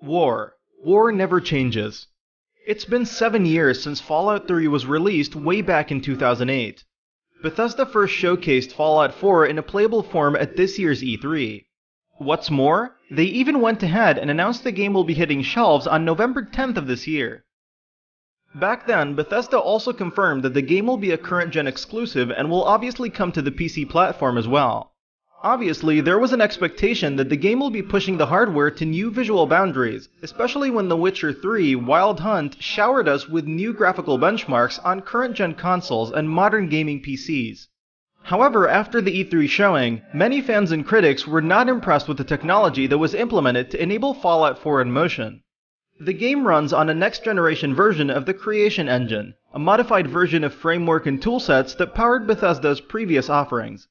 War. War never changes. It's been 7 years since Fallout 3 was released way back in 2008. Bethesda first showcased Fallout 4 in a playable form at this year's E3. What's more, they even went ahead and announced the game will be hitting shelves on November 10th of this year. Back then, Bethesda also confirmed that the game will be a current-gen exclusive and will obviously come to the PC platform as well. Obviously, there was an expectation that the game will be pushing the hardware to new visual boundaries, especially when The Witcher 3 Wild Hunt showered us with new graphical benchmarks on current-gen consoles and modern gaming PCs. However, after the E3 showing, many fans and critics were not impressed with the technology that was implemented to enable Fallout 4 in motion. The game runs on a next-generation version of the Creation Engine, a modified version of framework and toolsets that powered Bethesda's previous offerings.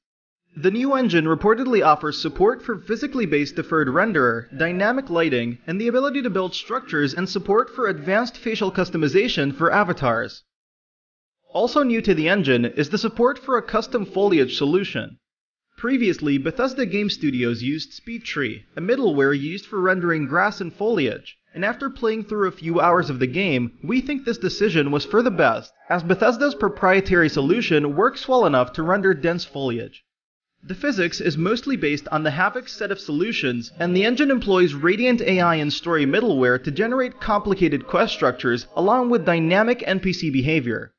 The new engine reportedly offers support for physically based deferred renderer, dynamic lighting, and the ability to build structures and support for advanced facial customization for avatars. Also new to the engine is the support for a custom foliage solution. Previously, Bethesda Game Studios used SpeedTree, a middleware used for rendering grass and foliage, and after playing through a few hours of the game, we think this decision was for the best, as Bethesda's proprietary solution works well enough to render dense foliage. The physics is mostly based on the Havoc set of solutions, and the engine employs Radiant AI and Story middleware to generate complicated quest structures along with dynamic NPC behavior.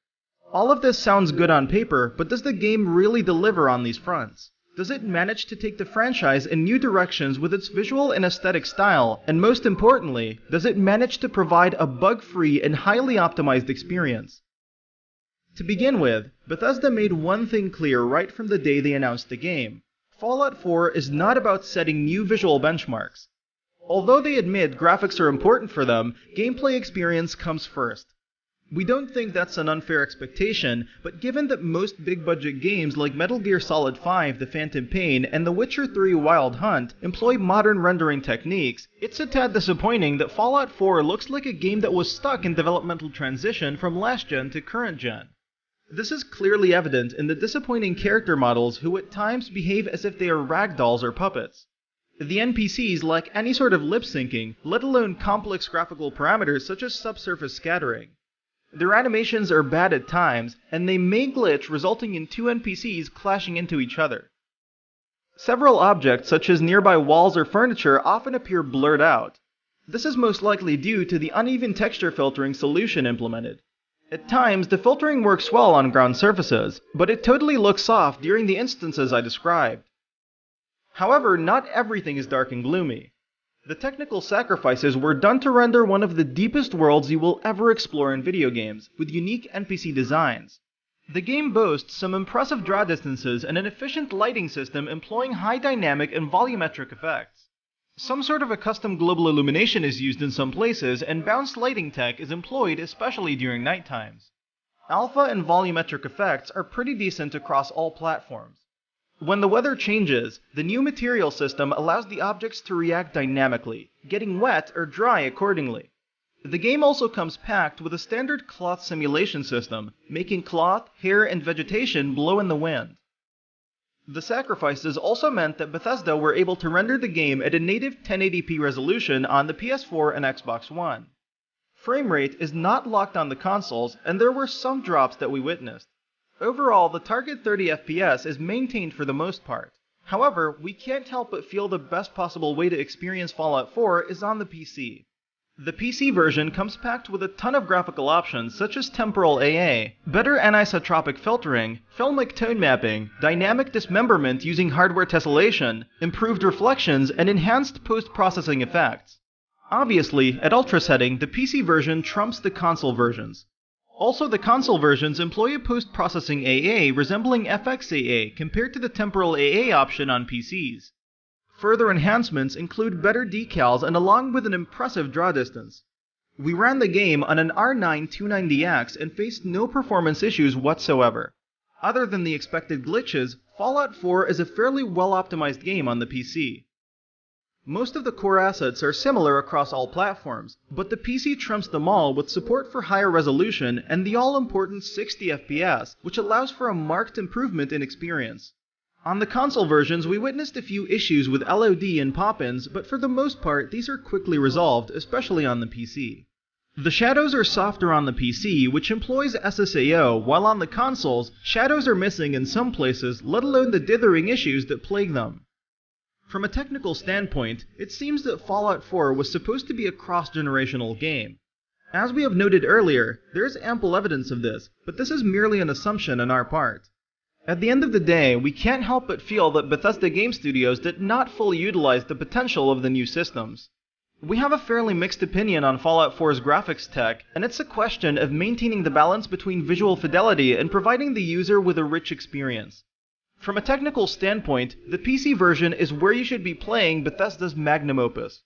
All of this sounds good on paper, but does the game really deliver on these fronts? Does it manage to take the franchise in new directions with its visual and aesthetic style, and most importantly, does it manage to provide a bug-free and highly optimized experience? To begin with, Bethesda made one thing clear right from the day they announced the game. Fallout 4 is not about setting new visual benchmarks. Although they admit graphics are important for them, gameplay experience comes first. We don't think that's an unfair expectation, but given that most big-budget games like Metal Gear Solid 5 The Phantom Pain and The Witcher 3 Wild Hunt employ modern rendering techniques, it's a tad disappointing that Fallout 4 looks like a game that was stuck in developmental transition from last-gen to current-gen. This is clearly evident in the disappointing character models who at times behave as if they are ragdolls or puppets. The NPCs lack any sort of lip-syncing, let alone complex graphical parameters such as subsurface scattering. Their animations are bad at times, and they may glitch, resulting in two NPCs clashing into each other. Several objects such as nearby walls or furniture often appear blurred out. This is most likely due to the uneven texture filtering solution implemented. At times, the filtering works well on ground surfaces, but it totally looks off during the instances I described. However, not everything is dark and gloomy. The technical sacrifices were done to render one of the deepest worlds you will ever explore in video games, with unique NPC designs. The game boasts some impressive draw distances and an efficient lighting system employing high dynamic and volumetric effects. Some sort of a custom global illumination is used in some places, and bounced lighting tech is employed especially during night times. Alpha and volumetric effects are pretty decent across all platforms. When the weather changes, the new material system allows the objects to react dynamically, getting wet or dry accordingly. The game also comes packed with a standard cloth simulation system, making cloth, hair, and vegetation blow in the wind. The sacrifices also meant that Bethesda were able to render the game at a native 1080p resolution on the PS4 and Xbox One. Frame rate is not locked on the consoles, and there were some drops that we witnessed. Overall, the target 30 FPS is maintained for the most part. However, we can't help but feel the best possible way to experience Fallout 4 is on the PC. The PC version comes packed with a ton of graphical options such as temporal AA, better anisotropic filtering, filmic tone mapping, dynamic dismemberment using hardware tessellation, improved reflections, and enhanced post-processing effects. Obviously, at ultra setting, the PC version trumps the console versions. Also, the console versions employ a post-processing AA resembling FXAA compared to the temporal AA option on PCs. Further enhancements include better decals and along with an impressive draw distance. We ran the game on an R9 290X and faced no performance issues whatsoever. Other than the expected glitches, Fallout 4 is a fairly well-optimized game on the PC. Most of the core assets are similar across all platforms, but the PC trumps them all with support for higher resolution and the all-important 60 FPS, which allows for a marked improvement in experience. On the console versions, we witnessed a few issues with LOD and pop-ins, but for the most part, these are quickly resolved, especially on the PC. The shadows are softer on the PC, which employs SSAO, while on the consoles, shadows are missing in some places, let alone the dithering issues that plague them. From a technical standpoint, it seems that Fallout 4 was supposed to be a cross-generational game. As we have noted earlier, there is ample evidence of this, but this is merely an assumption on our part. At the end of the day, we can't help but feel that Bethesda Game Studios did not fully utilize the potential of the new systems. We have a fairly mixed opinion on Fallout 4's graphics tech, and it's a question of maintaining the balance between visual fidelity and providing the user with a rich experience. From a technical standpoint, the PC version is where you should be playing Bethesda's magnum opus.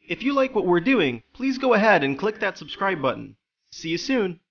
If you like what we're doing, please go ahead and click that subscribe button. See you soon!